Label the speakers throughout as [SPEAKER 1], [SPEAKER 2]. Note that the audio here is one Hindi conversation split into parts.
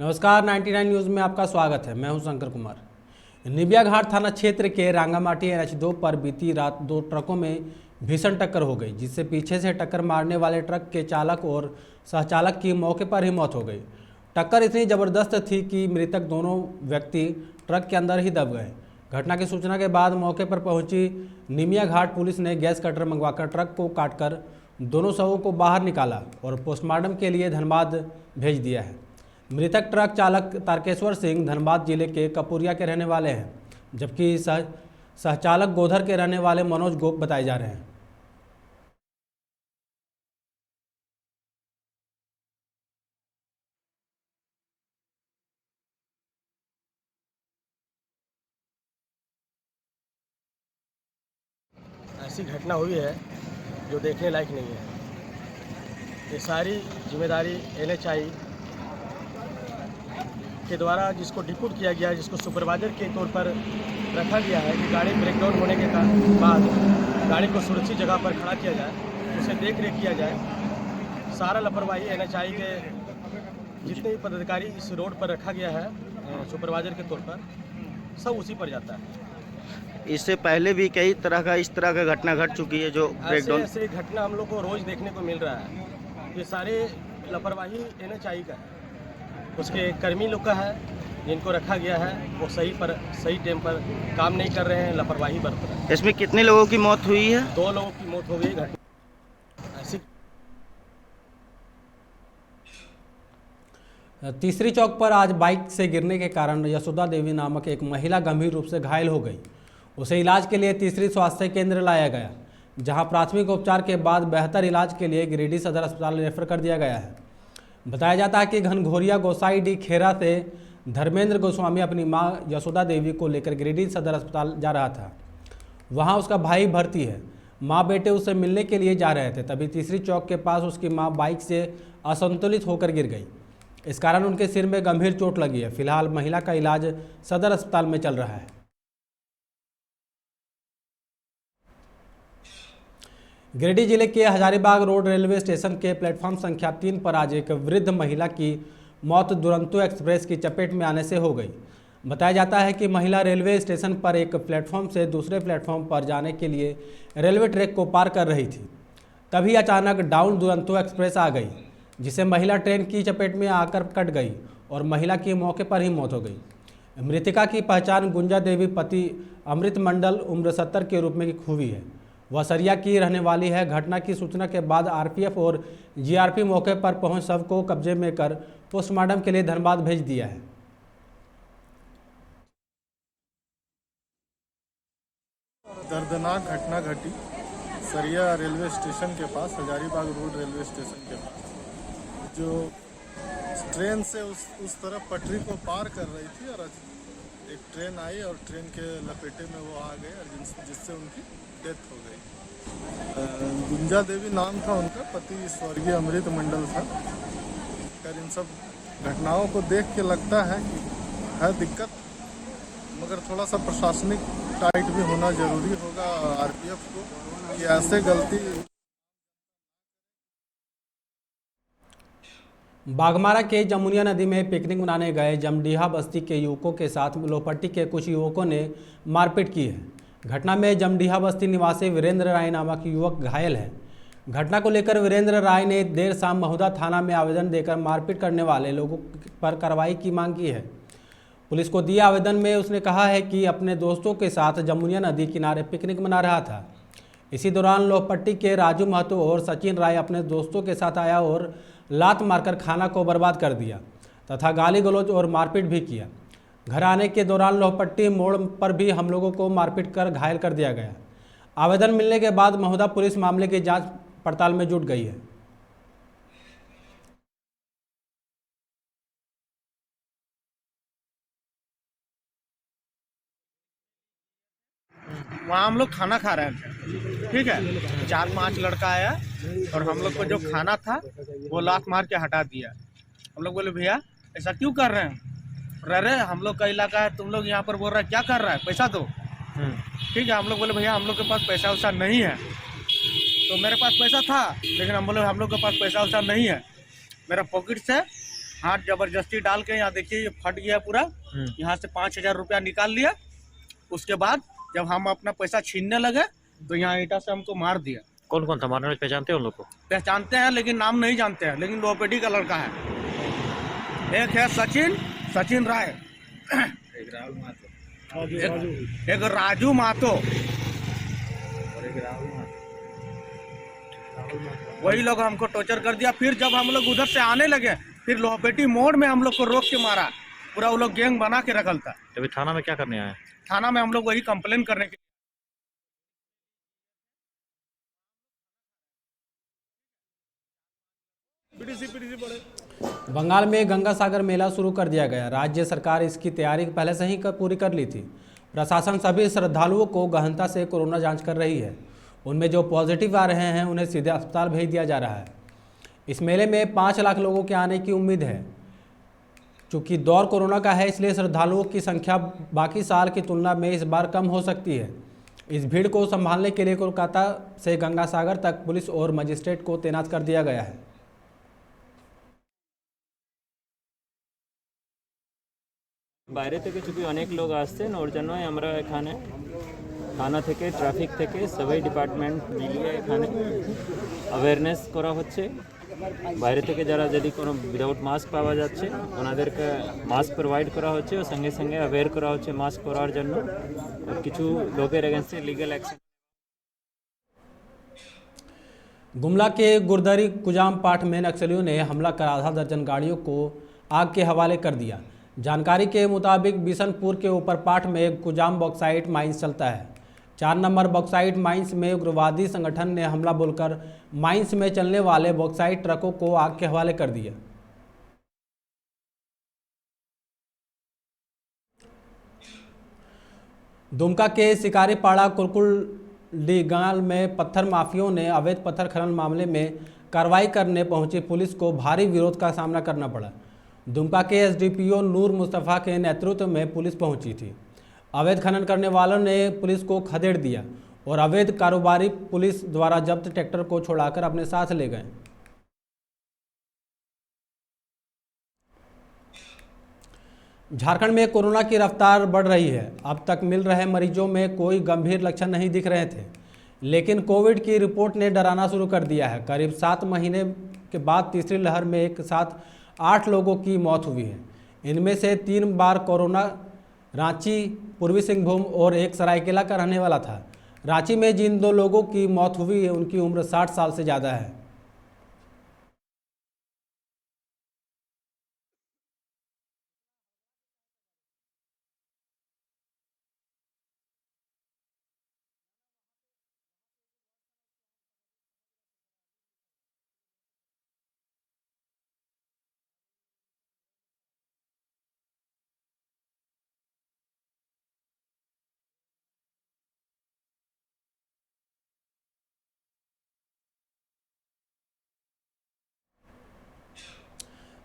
[SPEAKER 1] नमस्कार, 99 न्यूज़ में आपका स्वागत है। मैं हूं शंकर कुमार। निबिया घाट थाना क्षेत्र के रांगामाटी NH2 पर बीती रात दो ट्रकों में भीषण टक्कर हो गई, जिससे पीछे से टक्कर मारने वाले ट्रक के चालक और सहचालक की मौके पर ही मौत हो गई। टक्कर इतनी ज़बरदस्त थी कि मृतक दोनों व्यक्ति ट्रक के अंदर ही दब गए। घटना की सूचना के बाद मौके पर पहुंची निमिया घाट पुलिस ने गैस कटर मंगवाकर ट्रक को काटकर दोनों शवों को बाहर निकाला और पोस्टमार्टम के लिए धनबाद भेज दिया है। मृतक ट्रक चालक तारकेश्वर सिंह धनबाद जिले के कपूरिया के रहने वाले हैं, जबकि सहचालक गोधर के रहने वाले मनोज गोप बताए जा रहे हैं।
[SPEAKER 2] ऐसी घटना हुई है जो देखने लायक नहीं है। ये सारी जिम्मेदारी NHI के द्वारा जिसको डिप्यूट किया गया है, जिसको सुपरवाइजर के तौर पर रखा गया है कि गाड़ी ब्रेकडाउन होने के बाद गाड़ी को सुरक्षित जगह पर खड़ा किया जाए, उसे देख रेख किया जाए। सारा लापरवाही NHI के जितने भी पदाधिकारी इस रोड पर रखा गया है सुपरवाइजर के तौर पर, सब उसी पर जाता है।
[SPEAKER 3] इससे पहले भी कई तरह का इस तरह का घटना घट चुकी है जो ब्रेकडाउन।
[SPEAKER 2] ऐसे घटना हम लोग को रोज देखने को मिल रहा है। ये सारे लापरवाही NHI का है, उसके कर्मी लोग का है, जिनको रखा गया है वो सही टाइम पर काम नहीं कर रहे हैं, लापरवाही बरत रहे हैं।
[SPEAKER 3] इसमें कितने लोगों की मौत हुई है?
[SPEAKER 2] 2 लोगों की मौत हो गई। घटना ऐसी
[SPEAKER 1] तीसरी चौक पर आज बाइक से गिरने के कारण यशोदा देवी नामक एक महिला गंभीर रूप से घायल हो गई। उसे इलाज के लिए तीसरी स्वास्थ्य केंद्र लाया गया, जहां प्राथमिक उपचार के बाद बेहतर इलाज के लिए गिरिडीह सदर अस्पताल रेफर कर दिया गया है। बताया जाता है कि घनघोरिया गोसाईडीह खेरा से धर्मेंद्र गोस्वामी अपनी मां यशोदा देवी को लेकर गिरिडीह सदर अस्पताल जा रहा था। वहां उसका भाई भर्ती है। मां बेटे उससे मिलने के लिए जा रहे थे, तभी तीसरी चौक के पास उसकी मां बाइक से असंतुलित होकर गिर गई। इस कारण उनके सिर में गंभीर चोट लगी है। फिलहाल महिला का इलाज सदर अस्पताल में चल रहा है। गिरिडीह जिले के हजारीबाग रोड रेलवे स्टेशन के प्लेटफॉर्म संख्या 3 पर आज एक वृद्ध महिला की मौत दुरंतो एक्सप्रेस की चपेट में आने से हो गई। बताया जाता है कि महिला रेलवे स्टेशन पर एक प्लेटफॉर्म से दूसरे प्लेटफॉर्म पर जाने के लिए रेलवे ट्रैक को पार कर रही थी। तभी अचानक डाउन दुरंतो एक्सप्रेस आ गई, जिसे महिला ट्रेन की चपेट में आकर कट गई और महिला की मौके पर ही मौत हो गई। मृतका की पहचान गुंजा देवी पति अमृत मंडल उम्र 70 के रूप में हुई है। वह सरिया की रहने वाली है। घटना की सूचना के बाद RPF और GRP मौके पर पहुंच शव को कब्जे में कर पोस्टमार्टम के लिए धनबाद भेज दिया है।
[SPEAKER 4] दर्दनाक घटना घटी सरिया रेलवे स्टेशन के पास, हजारीबाग रोड रेलवे स्टेशन के पास। जो ट्रेन से उस तरफ पटरी को पार कर रही थी और एक ट्रेन आई और ट्रेन के लपेटे में वो आ गए और जिससे उनकी डेथ हो गई। गुंजा देवी नाम था उनका, पति स्वर्गीय अमृत मंडल था। कर इन सब घटनाओं को देख के लगता है कि है दिक्कत, मगर थोड़ा सा प्रशासनिक टाइट भी होना जरूरी होगा RPF को कि ऐसे गलती।
[SPEAKER 1] बाघमारा के जमुनिया नदी में पिकनिक मनाने गए जमडीहा बस्ती के युवकों के साथ लोहपट्टी के कुछ युवकों ने मारपीट की है। घटना में जमडीहा बस्ती निवासी वीरेंद्र राय नामक युवक घायल है। घटना को लेकर वीरेंद्र राय ने देर शाम महुदा थाना में आवेदन देकर मारपीट करने वाले लोगों पर कार्रवाई की मांग की है। पुलिस को दिए आवेदन में उसने कहा है कि अपने दोस्तों के साथ जमुनिया नदी किनारे पिकनिक मना रहा था। इसी दौरान लोहपट्टी के राजू महतो और सचिन राय अपने दोस्तों के साथ आया और लात मारकर खाना को बर्बाद कर दिया तथा गाली गलौज और मारपीट भी किया। घर आने के दौरान लोहपट्टी मोड़ पर भी हम लोगों को मारपीट कर घायल कर दिया गया। आवेदन मिलने के बाद महुदा पुलिस मामले की जांच पड़ताल में जुट गई है।
[SPEAKER 5] वहाँ हम लोग खाना खा रहे थे, ठीक है। 4-5 लड़का आया और हम लोग को जो खाना था वो लात मार के हटा दिया। हम लोग बोले भैया ऐसा क्यों कर रहे हैं? रहे हम लोग का इलाका है, तुम लोग यहाँ पर बोल रहे हैं क्या कर रहा है, पैसा दो। ठीक है, हम लोग बोले भैया हम लोग के पास पैसा वैसा नहीं है। तो मेरे पास पैसा था, लेकिन हम बोले हम लोग के पास पैसा वैसा नहीं है। मेरा पॉकेट से हाथ जबरदस्ती डाल के यहाँ देखिए ये फट गया पूरा। यहाँ से 5,000 रुपया निकाल लिया। उसके बाद जब हम अपना पैसा छीनने लगे तो यहाँ ईटा से हमको मार दिया।
[SPEAKER 6] कौन कौन था मारने वाले, पहचानते हैं उन लोग को?
[SPEAKER 5] पहचानते हैं लेकिन नाम नहीं जानते हैं, लेकिन लोपेडी का लड़का है। एक है सचिन राय, एक राजू महतो, वही लोग हमको टॉर्चर कर दिया। फिर जब हम लोग उधर से आने लगे फिर लोहपेटी मोड़ में हम लोग को रोक के मारा। पूरा वो लोग गैंग बना के रखल था।
[SPEAKER 6] अभी थाना में क्या करने आए?
[SPEAKER 5] थाना में हम लोग वही कंप्लेन करने के।
[SPEAKER 1] बंगाल में गंगा सागर मेला शुरू कर दिया गया। राज्य सरकार इसकी तैयारी पहले से ही पूरी कर ली थी। प्रशासन सभी श्रद्धालुओं को गहनता से कोरोना जांच कर रही है। उनमें जो पॉजिटिव आ रहे हैं उन्हें सीधे अस्पताल भेज दिया जा रहा है। इस मेले में 5 लाख लोगों के आने की उम्मीद है। चूँकि दौर कोरोना का है इसलिए श्रद्धालुओं की संख्या बाकी साल की तुलना में इस बार कम हो सकती है। इस भीड़ को संभालने के लिए कोलकाता से गंगा सागर तक पुलिस और मजिस्ट्रेट को तैनात कर दिया गया है।
[SPEAKER 7] বাইরে থেকে চুপি অনেক লোক আসছেন, ওর জন্যই আমরা এখানে থানা থেকে ট্রাফিক থেকে সবাই ডিপার্টমেন্ট মিলিয়ে এখানে অ্যাওয়ারনেস করা হচ্ছে। বাইরে থেকে যারা যদি কোনো উইদাউট মাস্ক পাওয়া যাচ্ছে ওনাদেরকে মাস্ক প্রোভাইড করা হচ্ছে ও সঙ্গে সঙ্গে অ্যাওয়্যার করা হচ্ছে মাস্ক পরার জন্য। আর কিছু লোকের এগেনস্টে লিগ্যাল অ্যাকশন।
[SPEAKER 1] गुमला के गुरदरी कुजाम पाठ में नक्सलियों ने हमला कर आधा दर्जन गाड़ियों को आग के हवाले कर दिया। जानकारी के मुताबिक बिशनपुर के ऊपर पाठ में कुजाम बॉक्साइट माइंस चलता है। 4 नंबर बॉक्साइट माइंस में उग्रवादी संगठन ने हमला बोलकर माइंस में चलने वाले बॉक्साइट ट्रकों को आग के हवाले कर दिया। दुमका के शिकारीपाड़ा कुरकुलडीगाल में पत्थर माफियों ने अवैध पत्थर खनन मामले में कार्रवाई करने पहुंची पुलिस को भारी विरोध का सामना करना पड़ा। दुमका के एसडीपीओ नूर मुस्तफ़ा के नेतृत्व में पुलिस पहुंची थी। अवैध खनन करने वालों ने पुलिस को खदेड़ दिया और अवैध कारोबारी पुलिस द्वारा जब्त ट्रैक्टर को छोड़ाकर अपने साथ ले गए। झारखंड में कोरोना की रफ्तार बढ़ रही है। अब तक मिल रहे मरीजों में कोई गंभीर लक्षण नहीं दिख रहे थे, लेकिन कोविड की रिपोर्ट ने डराना शुरू कर दिया है। करीब 7 महीने के बाद तीसरी लहर में एक साथ 8 लोगों की मौत हुई है। इनमें से 3 बार कोरोना रांची, पूर्वी सिंहभूम और एक सरायकेला का रहने वाला था। रांची में जिन 2 लोगों की मौत हुई है उनकी उम्र 60 साल से ज़्यादा है।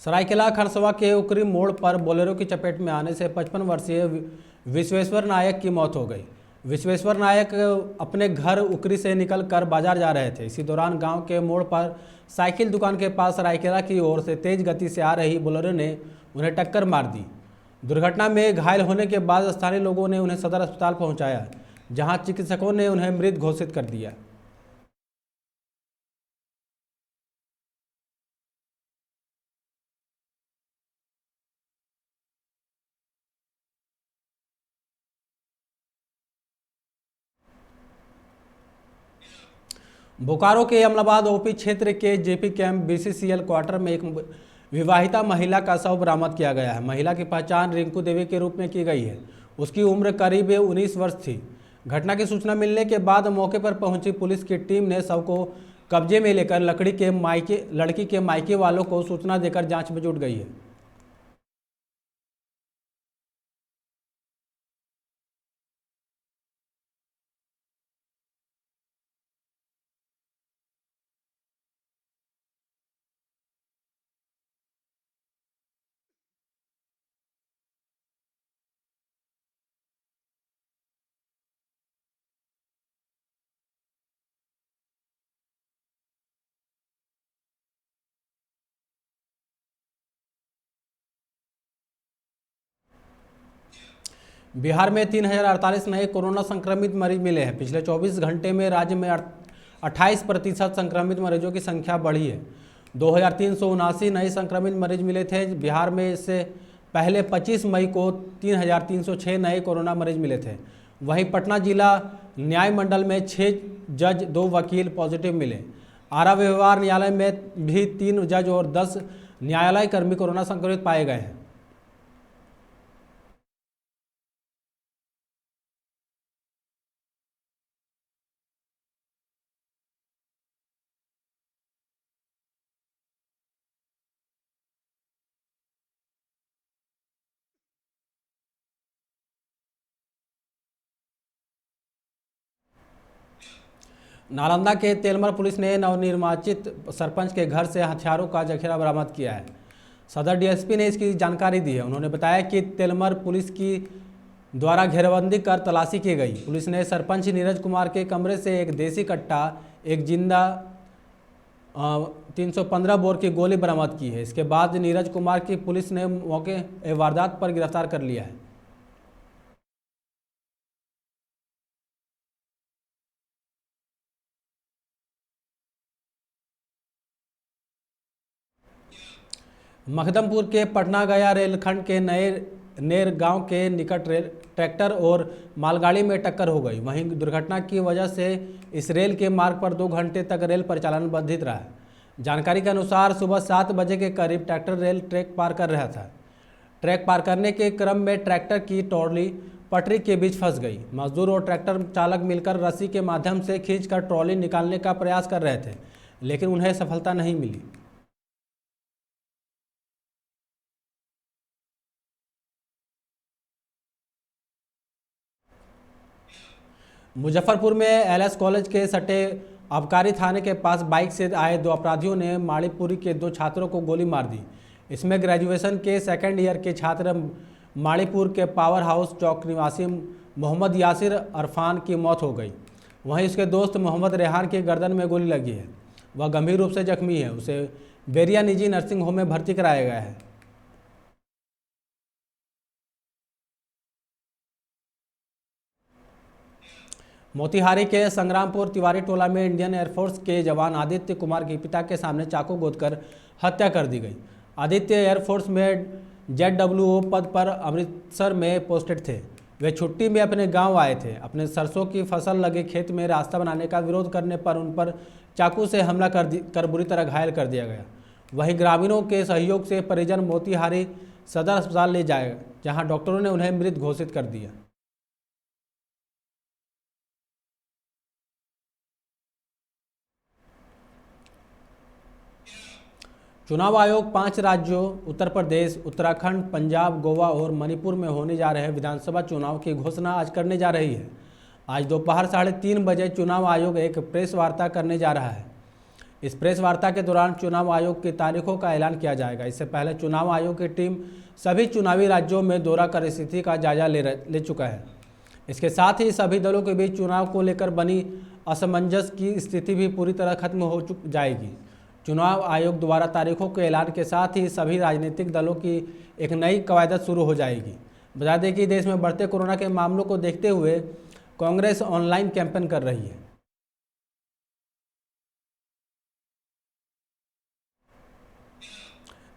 [SPEAKER 1] सरायकेला खरसवा के उकरी मोड़ पर बोलेरो की चपेट में आने से 55 वर्षीय विश्वेश्वर नायक की मौत हो गई। विश्वेश्वर नायक अपने घर उकरी से निकलकर बाजार जा रहे थे। इसी दौरान गांव के मोड़ पर साइकिल दुकान के पास सरायकेला की ओर से तेज गति से आ रही बोलेरो ने उन्हें टक्कर मार दी। दुर्घटना में घायल होने के बाद स्थानीय लोगों ने उन्हें सदर अस्पताल पहुँचाया, जहाँ चिकित्सकों ने उन्हें मृत घोषित कर दिया। बोकारो के अमलाबाद ओपी क्षेत्र के जेपी कैंप बीसीसीएल क्वार्टर में एक विवाहिता महिला का शव बरामद किया गया है। महिला की पहचान रिंकू देवी के रूप में की गई है। उसकी उम्र करीब 19 वर्ष थी। घटना की सूचना मिलने के बाद मौके पर पहुंची पुलिस की टीम ने शव को कब्जे में लेकर लड़की के मायके वालों को सूचना देकर जांच में जुट गई है। बिहार में 3048 नए कोरोना संक्रमित मरीज मिले हैं। पिछले 24 घंटे में राज्य में 28% संक्रमित मरीजों की संख्या बढ़ी है। 2379 नए संक्रमित मरीज मिले थे। बिहार में इससे पहले 25 मई को 3306 नए कोरोना मरीज मिले थे। वहीं पटना जिला न्याय मंडल में 6 जज 2 वकील पॉजिटिव मिले। आरा व्यवहार न्यायालय में भी 3 जज और 10 न्यायालय कर्मी कोरोना संक्रमित पाए गए हैं। नालंदा के तेलमर पुलिस ने नवनिर्वाचित सरपंच के घर से हथियारों का जखीरा बरामद किया है। सदर डीएसपी ने इसकी जानकारी दी है। उन्होंने बताया कि तेलमर पुलिस की द्वारा घेराबंदी कर तलाशी की गई। पुलिस ने सरपंच नीरज कुमार के कमरे से एक देसी कट्टा, एक जिंदा 315 बोर की गोली बरामद की है। इसके बाद नीरज कुमार की पुलिस ने मौके वारदात पर गिरफ्तार कर लिया है। मखदमपुर के पटना गया रेलखंड के नए नेर गांव के निकट ट्रैक्टर और मालगाड़ी में टक्कर हो गई। वहीं दुर्घटना की वजह से इस रेल के मार्ग पर 2 घंटे तक रेल परिचालन बाधित रहा। जानकारी के अनुसार सुबह 7 बजे के करीब ट्रैक्टर रेल ट्रैक पार कर रहा था। ट्रैक पार करने के क्रम में ट्रैक्टर की ट्रॉली पटरी के बीच फंस गई। मजदूर और ट्रैक्टर चालक मिलकर रस्सी के माध्यम से खींचकर ट्रॉली निकालने का प्रयास कर रहे थे, लेकिन उन्हें सफलता नहीं मिली। मुजफ्फरपुर में एलएस कॉलेज के सटे आबकारी थाने के पास बाइक से आए 2 अपराधियों ने माड़ीपुरी के 2 छात्रों को गोली मार दी। इसमें ग्रेजुएशन के 2nd ईयर के छात्र माड़ीपुर के पावर हाउस चौक निवासी मोहम्मद यासिर अरफान की मौत हो गई। वहीं उसके दोस्त मोहम्मद रेहान की गर्दन में गोली लगी है। वह गंभीर रूप से जख्मी है। उसे बेरिया निजी नर्सिंग होम में भर्ती कराया गया है। मोतिहारी के संग्रामपुर तिवारी टोला में इंडियन एयरफोर्स के जवान आदित्य कुमार के पिता के सामने चाकू गोदकर हत्या कर दी गई। आदित्य एयरफोर्स में ZWO पद पर अमृतसर में पोस्टेड थे। वे छुट्टी में अपने गांव आए थे। अपने सरसों की फसल लगे खेत में रास्ता बनाने का विरोध करने पर उन पर चाकू से हमला कर बुरी तरह घायल कर दिया गया। वहीं ग्रामीणों के सहयोग से परिजन मोतिहारी सदर अस्पताल ले जाए, जहां डॉक्टरों ने उन्हें मृत घोषित कर दिया। चुनाव आयोग 5 राज्यों उत्तर प्रदेश, उत्तराखंड, पंजाब, गोवा और मणिपुर में होने जा रहे विधानसभा चुनाव की घोषणा आज करने जा रही है। आज दोपहर 3:30 बजे चुनाव आयोग एक प्रेस वार्ता करने जा रहा है। इस प्रेस वार्ता के दौरान चुनाव आयोग की तारीखों का ऐलान किया जाएगा। इससे पहले चुनाव आयोग की टीम सभी चुनावी राज्यों में दौरा कर स्थिति का जायजा ले चुका है। इसके साथ ही सभी दलों के बीच चुनाव को लेकर बनी असमंजस की स्थिति भी पूरी तरह खत्म हो जाएगी। चुनाव आयोग द्वारा तारीखों के ऐलान के साथ ही सभी राजनीतिक दलों की एक नई कवायद शुरू हो जाएगी। बता दें कि देश में बढ़ते कोरोना के मामलों को देखते हुए कांग्रेस ऑनलाइन कैंपेन कर रही है।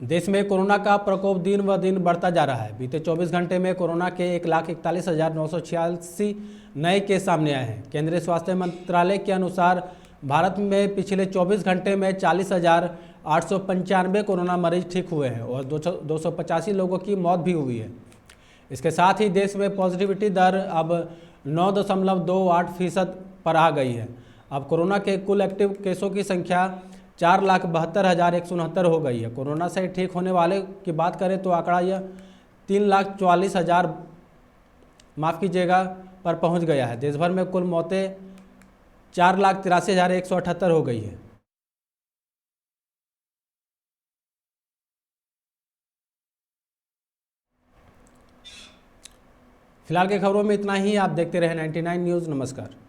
[SPEAKER 1] देश में कोरोना का प्रकोप दिन व दिन बढ़ता जा रहा है। बीते 24 घंटे में कोरोना के 1,41,986 नए केस सामने आए हैं। केंद्रीय स्वास्थ्य मंत्रालय के अनुसार भारत में पिछले 24 घंटे में 40,895 कोरोना मरीज ठीक हुए हैं और 285 लोगों की मौत भी हुई है। इसके साथ ही देश में पॉजिटिविटी दर अब 9.28% पर आ गई है। अब कोरोना के कुल एक्टिव केसों की संख्या 4,72,169 हो गई है। कोरोना से ठीक होने वाले की बात करें तो आंकड़ा यह 3,44,000 पर पहुंच गया है। देश भर में कुल मौतें 4,83,178 हो गई है। फिलहाल की खबरों में इतना ही। आप देखते रहे 99 न्यूज़। नमस्कार।